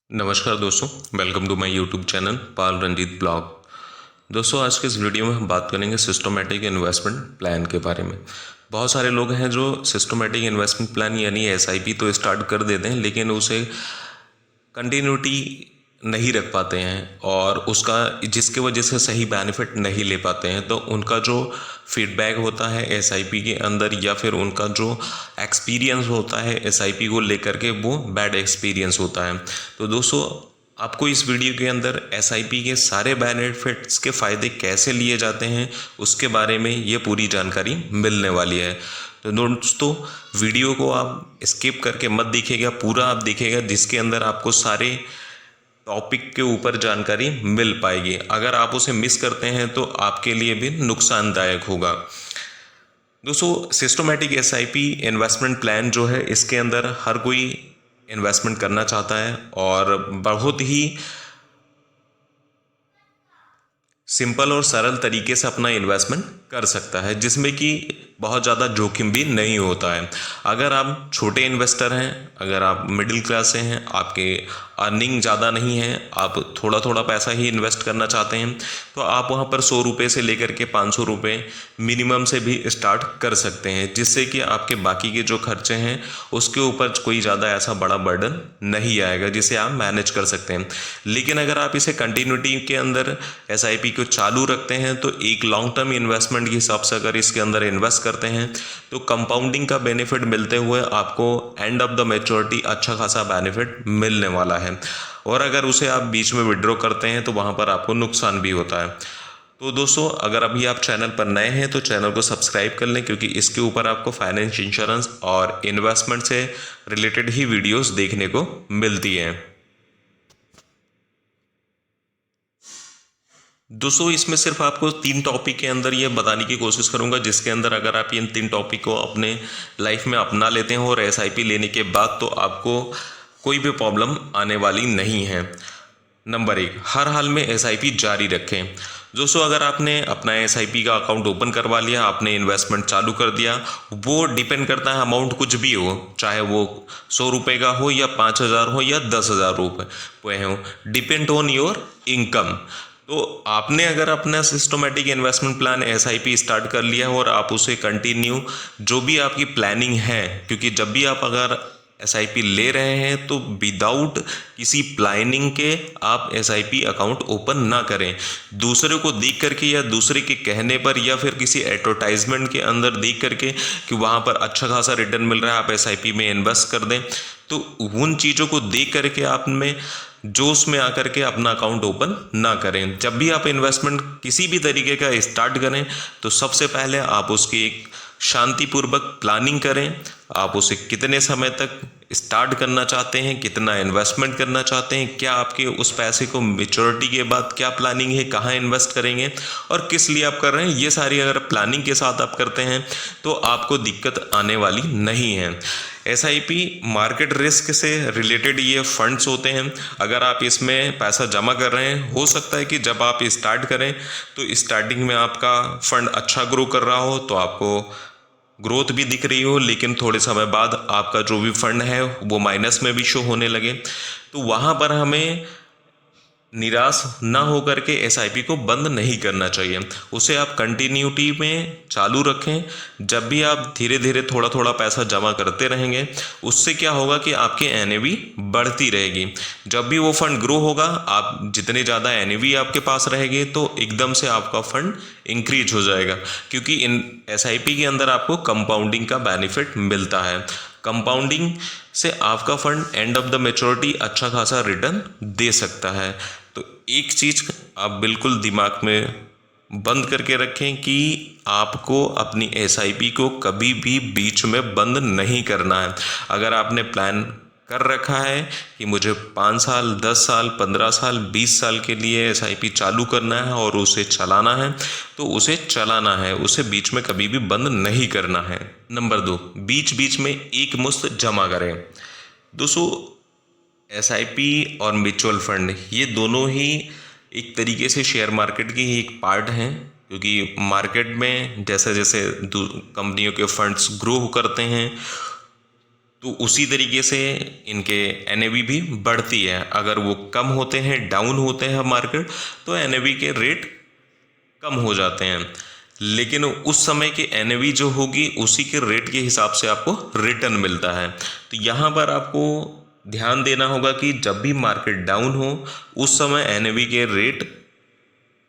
नमस्कार दोस्तों, welcome to my YouTube channel Pal Ranjit blog. दोस्तों, आज के इस वीडियो में हम बात करेंगे सिस्टमेटिक इन्वेस्टमेंट प्लान के बारे में। बहुत सारे लोग हैं जो सिस्टमेटिक इन्वेस्टमेंट प्लान यानी एसआईपी तो स्टार्ट कर देते हैं, लेकिन उसे कंटिन्यूटी नहीं रख पाते हैं और उसका जिसके वजह से सही बेनिफिट नहीं ले पाते हैं। तो उनका जो फीडबैक होता है एसआईपी के अंदर या फिर उनका जो एक्सपीरियंस होता है एसआईपी को लेकर के, वो बैड एक्सपीरियंस होता है। तो दोस्तों, आपको इस वीडियो के अंदर एसआईपी के सारे बेनिफिट्स के फ़ायदे कैसे लिए जाते हैं उसके बारे में ये पूरी जानकारी मिलने वाली है। तो दोस्तों, वीडियो को आप स्किप करके मत देखिएगा, पूरा आप देखिएगा, जिसके अंदर आपको सारे टॉपिक के ऊपर जानकारी मिल पाएगी। अगर आप उसे मिस करते हैं तो आपके लिए भी नुकसानदायक होगा। दोस्तों, सिस्टमेटिक एसआईपी इन्वेस्टमेंट प्लान जो है, इसके अंदर हर कोई इन्वेस्टमेंट करना चाहता है और बहुत ही सिंपल और सरल तरीके से अपना इन्वेस्टमेंट कर सकता है, जिसमें कि बहुत ज़्यादा जोखिम भी नहीं होता है। अगर आप छोटे इन्वेस्टर हैं, अगर आप मिडिल क्लास से हैं, आपके अर्निंग ज़्यादा नहीं है, आप थोड़ा थोड़ा पैसा ही इन्वेस्ट करना चाहते हैं, तो आप वहाँ पर 100 रुपये से लेकर के 500 रुपये मिनिमम से भी स्टार्ट कर सकते हैं, जिससे कि आपके बाकी के जो खर्चे हैं उसके ऊपर कोई ज़्यादा ऐसा बड़ा बर्डन नहीं आएगा, जिसे आप मैनेज कर सकते हैं। लेकिन अगर आप इसे कंटिन्यूटी के अंदर एसआईपी को चालू रखते हैं, तो एक लॉन्ग टर्म इन्वेस्टमेंट के हिसाब से अगर इसके अंदर इन्वेस्ट करते हैं तो कंपाउंडिंग का बेनिफिट मिलते हुए आपको एंड ऑफ द मैच्योरिटी अच्छा खासा बेनिफिट मिलने वाला है। और अगर उसे आप बीच में विड्रॉ करते हैं तो वहाँ पर आपको नुकसान भी होता है। तो दोस्तों, अगर अभी आप चैनल पर नए हैं तो चैनल को सब्सक्राइब कर लें, क्योंकि इसके ऊपर आपको फाइनेंस, इंश्योरेंस और इन्वेस्टमेंट से रिलेटेड ही वीडियोस देखने को मिलती हैं। दोस्तों, इसमें सिर्फ आपको 3 टॉपिक के अंदर ये बताने की कोशिश करूंगा, जिसके अंदर अगर आप इन 3 टॉपिक को अपने लाइफ में अपना लेते हैं और एसआईपी लेने के बाद, तो आपको कोई भी प्रॉब्लम आने वाली नहीं है। नंबर 1, हर हाल में एसआईपी जारी रखें। दोस्तों, अगर आपने अपना एसआईपी का अकाउंट ओपन करवा लिया, आपने इन्वेस्टमेंट चालू कर दिया, वो डिपेंड करता है अमाउंट कुछ भी हो, चाहे वो 100 रुपये का हो या 5,000 हो या 10,000 रुपये हो, डिपेंड ऑन योर इनकम। तो आपने अगर अपना systematic investment plan SIP start कर लिया और आप उसे कंटिन्यू, जो भी आपकी प्लानिंग है, क्योंकि जब भी आप अगर एसआईपी ले रहे हैं तो विदाउट किसी प्लानिंग के आप एसआईपी अकाउंट ओपन ना करें। दूसरे को देख करके या दूसरे के कहने पर या फिर किसी एडवर्टाइजमेंट के अंदर देख करके कि वहाँ पर अच्छा खासा रिटर्न मिल रहा है, आप एसआईपी में इन्वेस्ट कर दें, तो उन चीज़ों को देख करके आप में जोश में आकर के अपना अकाउंट ओपन ना करें। जब भी आप इन्वेस्टमेंट किसी भी तरीके का स्टार्ट करें तो सबसे पहले आप उसकी एक शांतिपूर्वक प्लानिंग करें। आप उसे कितने समय तक स्टार्ट करना चाहते हैं, कितना इन्वेस्टमेंट करना चाहते हैं, क्या आपके उस पैसे को मेच्योरिटी के बाद क्या प्लानिंग है, कहाँ इन्वेस्ट करेंगे और किस लिए आप कर रहे हैं, ये सारी अगर प्लानिंग के साथ आप करते हैं तो आपको दिक्कत आने वाली नहीं है। एसआईपी मार्केट रिस्क से रिलेटेड ये फंड्स होते हैं। अगर आप इसमें पैसा जमा कर रहे हैं, हो सकता है कि जब आप स्टार्ट करें तो स्टार्टिंग में आपका फंड अच्छा ग्रो कर रहा हो, तो आपको ग्रोथ भी दिख रही हो, लेकिन थोड़े समय बाद आपका जो भी फंड है वो माइनस में भी शो होने लगे, तो वहाँ पर हमें निराश ना होकर के एसआईपी को बंद नहीं करना चाहिए। उसे आप कंटिन्यूटी में चालू रखें। जब भी आप धीरे धीरे थोड़ा थोड़ा पैसा जमा करते रहेंगे, उससे क्या होगा कि आपकी एनएवी बढ़ती रहेगी। जब भी वो फंड ग्रो होगा, आप जितने ज़्यादा एनएवी आपके पास रहेगी तो एकदम से आपका फंड इंक्रीज हो जाएगा, क्योंकि इन एसआईपी के अंदर आपको कंपाउंडिंग का बेनिफिट मिलता है। कंपाउंडिंग से आपका fund end of the maturity अच्छा खासा रिटर्न दे सकता है। तो एक चीज़ आप बिल्कुल दिमाग में बंद करके रखें कि आपको अपनी एसआईपी को कभी भी बीच में बंद नहीं करना है। अगर आपने प्लान कर रखा है कि मुझे 5 साल, 10 साल, 15 साल, 20 साल के लिए एसआईपी चालू करना है और उसे चलाना है, तो उसे चलाना है, उसे बीच में कभी भी बंद नहीं करना है। नंबर 2, बीच बीच में एक मुश्त जमा करें। दोस्तों, एसआईपी और म्यूचुअल फंड ये दोनों ही एक तरीके से शेयर मार्केट की ही एक पार्ट हैं, क्योंकि मार्केट में जैसे जैसे कंपनियों के फंड्स ग्रो करते हैं, तो उसी तरीके से इनके NAV भी बढ़ती है। अगर वो कम होते हैं, डाउन होते हैं मार्केट, तो NAV के रेट कम हो जाते हैं, लेकिन उस समय की NAV जो होगी उसी के रेट के हिसाब से आपको रिटर्न मिलता है। तो यहाँ पर आपको ध्यान देना होगा कि जब भी मार्केट डाउन हो उस समय NAV के रेट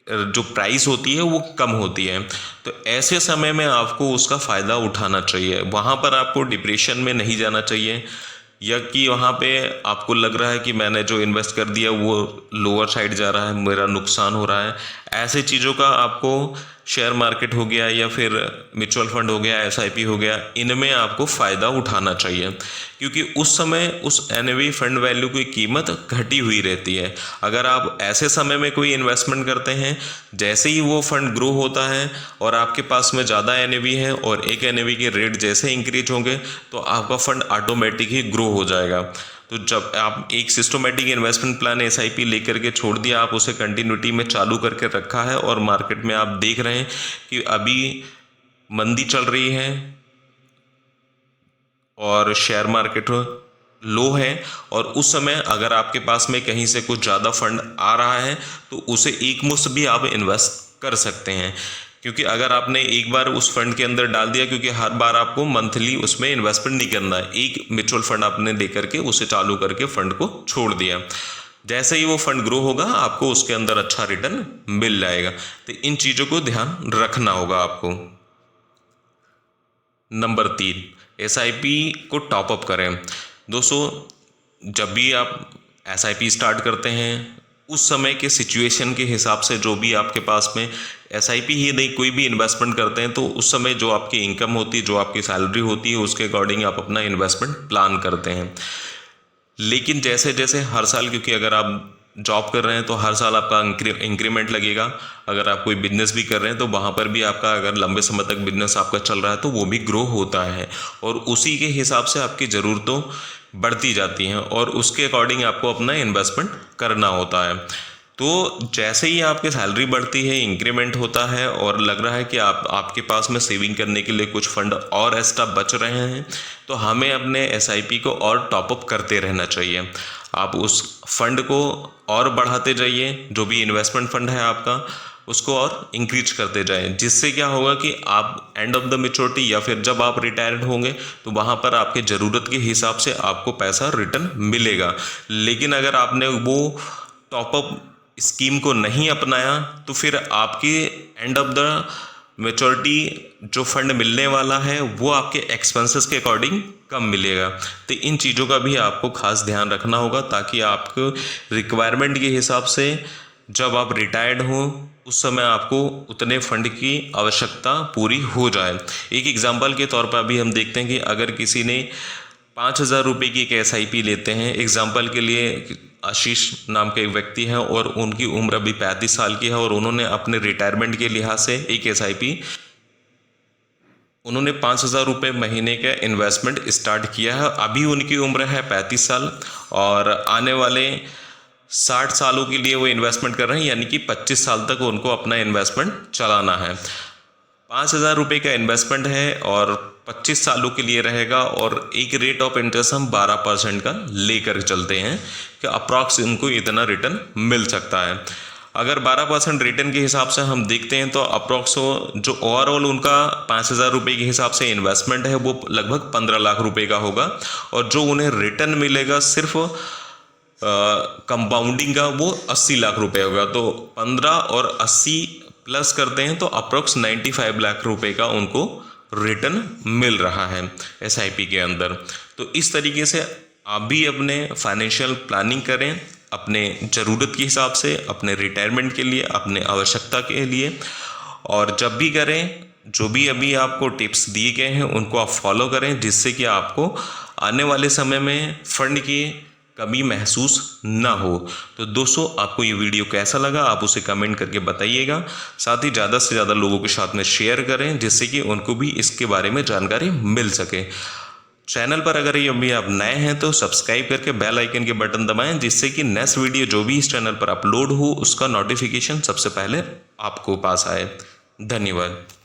जो प्राइस होती है वो कम होती है। तो ऐसे समय में आपको उसका फ़ायदा उठाना चाहिए। वहाँ पर आपको डिप्रेशन में नहीं जाना चाहिए, या कि वहाँ पे आपको लग रहा है कि मैंने जो इन्वेस्ट कर दिया वो लोअर साइड जा रहा है, मेरा नुकसान हो रहा है। ऐसे चीज़ों का आपको शेयर मार्केट हो गया या फिर म्यूचुअल फंड हो गया, SIP हो गया, इनमें आपको फ़ायदा उठाना चाहिए, क्योंकि उस समय उस NAV फंड वैल्यू की कीमत घटी हुई रहती है। अगर आप ऐसे समय में कोई इन्वेस्टमेंट करते हैं, जैसे ही वो फंड ग्रो होता है और आपके पास में ज़्यादा NAV है और एक NAV के रेट जैसे इंक्रीज होंगे तो आपका फंड ऑटोमेटिक ही ग्रो हो जाएगा। तो जब आप एक सिस्टमेटिक इन्वेस्टमेंट प्लान SIP लेकर के छोड़ दिया, आप उसे कंटिन्यूटी में चालू करके रखा है और मार्केट में आप देख रहे हैं कि अभी मंदी चल रही है और शेयर मार्केट लो है, और उस समय अगर आपके पास में कहीं से कुछ ज़्यादा फंड आ रहा है तो उसे एक मुश्त भी आप इन्वेस्ट कर सकते हैं। क्योंकि अगर आपने एक बार उस फंड के अंदर डाल दिया, क्योंकि हर बार आपको मंथली उसमें इन्वेस्टमेंट नहीं करना है, एक म्यूचुअल फंड आपने लेकर के उसे चालू करके फंड को छोड़ दिया, जैसे ही वो फंड ग्रो होगा आपको उसके अंदर अच्छा रिटर्न मिल जाएगा। तो इन चीज़ों को ध्यान रखना होगा आपको। नंबर 3, SIP को टॉपअप करें। दोस्तों, जब भी आप SIP स्टार्ट करते हैं उस समय के सिचुएशन के हिसाब से, जो भी आपके पास में SIP ही नहीं कोई भी इन्वेस्टमेंट करते हैं, तो उस समय जो आपकी इनकम होती है, जो आपकी सैलरी होती है, उसके अकॉर्डिंग आप अपना इन्वेस्टमेंट प्लान करते हैं। लेकिन जैसे जैसे हर साल, क्योंकि अगर आप जॉब कर रहे हैं तो हर साल आपका इंक्रीमेंट लगेगा, अगर आप कोई बिजनेस भी कर रहे हैं तो वहाँ पर भी आपका, अगर लंबे समय तक बिजनेस आपका चल रहा है तो वो भी ग्रो होता है, और उसी के हिसाब से आपकी ज़रूरतों बढ़ती जाती हैं और उसके अकॉर्डिंग आपको अपना इन्वेस्टमेंट करना होता है। तो जैसे ही आपकी सैलरी बढ़ती है, इंक्रीमेंट होता है और लग रहा है कि आपके पास में सेविंग करने के लिए कुछ फंड और एक्स्ट्रा बच रहे हैं, तो हमें अपने SIP को और टॉपअप करते रहना चाहिए। आप उस फंड को और बढ़ाते जाइए, जो भी इन्वेस्टमेंट फंड है आपका उसको और इंक्रीज करते जाएं, जिससे क्या होगा कि आप एंड ऑफ द मैच्योरिटी या फिर जब आप रिटायर्ड होंगे तो वहाँ पर आपके ज़रूरत के हिसाब से आपको पैसा रिटर्न मिलेगा। लेकिन अगर आपने वो टॉपअप स्कीम को नहीं अपनाया तो फिर आपके एंड ऑफ द मैच्योरिटी जो फंड मिलने वाला है वो आपके एक्सपेंसेस के अकॉर्डिंग कम मिलेगा। तो इन चीज़ों का भी आपको खास ध्यान रखना होगा, ताकि आपको रिक्वायरमेंट के हिसाब से जब आप रिटायर्ड हो उस समय आपको उतने फंड की आवश्यकता पूरी हो जाए। एक एग्जांपल के तौर पर अभी हम देखते हैं कि अगर किसी ने 5,000 रुपये की एक SIP लेते हैं, एग्जांपल के लिए आशीष नाम के एक व्यक्ति हैं और उनकी उम्र अभी 35 साल की है, और उन्होंने अपने रिटायरमेंट के लिहाज से एक SIP उन्होंने 5,000 रुपये महीने का इन्वेस्टमेंट स्टार्ट किया है। अभी उनकी उम्र है 35 साल और आने वाले 60 सालों के लिए वो इन्वेस्टमेंट कर रहे हैं, यानी कि 25 साल तक उनको अपना इन्वेस्टमेंट चलाना है। 5,000 रुपये का इन्वेस्टमेंट है और 25 सालों के लिए रहेगा, और एक रेट ऑफ इंटरेस्ट हम 12% का लेकर चलते हैं कि अप्रॉक्स इनको इतना रिटर्न मिल सकता है। अगर 12% रिटर्न के हिसाब से हम देखते हैं तो अप्रॉक्स जो ओवरऑल उनका 5,000 रुपये के हिसाब से इन्वेस्टमेंट है वो लगभग 15 लाख रुपए का होगा, और जो उन्हें रिटर्न मिलेगा सिर्फ कंपाउंडिंग का वो 80 लाख रुपए होगा। तो 15 और 80 प्लस करते हैं तो अप्रॉक्स 95 लाख रुपए का उनको रिटर्न मिल रहा है SIP के अंदर। तो इस तरीके से आप भी अपने फाइनेंशियल प्लानिंग करें अपने ज़रूरत के हिसाब से, अपने रिटायरमेंट के लिए, अपने आवश्यकता के लिए, और जब भी करें जो भी अभी आपको टिप्स दिए गए हैं उनको आप फॉलो करें, जिससे कि आपको आने वाले समय में फंड की कमी महसूस ना हो। तो दोस्तों, आपको ये वीडियो कैसा लगा आप उसे कमेंट करके बताइएगा। साथ ही ज़्यादा से ज़्यादा लोगों के साथ में शेयर करें, जिससे कि उनको भी इसके बारे में जानकारी मिल सके। चैनल पर अगर ये अभी आप नए हैं तो सब्सक्राइब करके बेल आइकन के बटन दबाएं, जिससे कि नेक्स्ट वीडियो जो भी इस चैनल पर अपलोड हो उसका नोटिफिकेशन सबसे पहले आपको पास आए। धन्यवाद।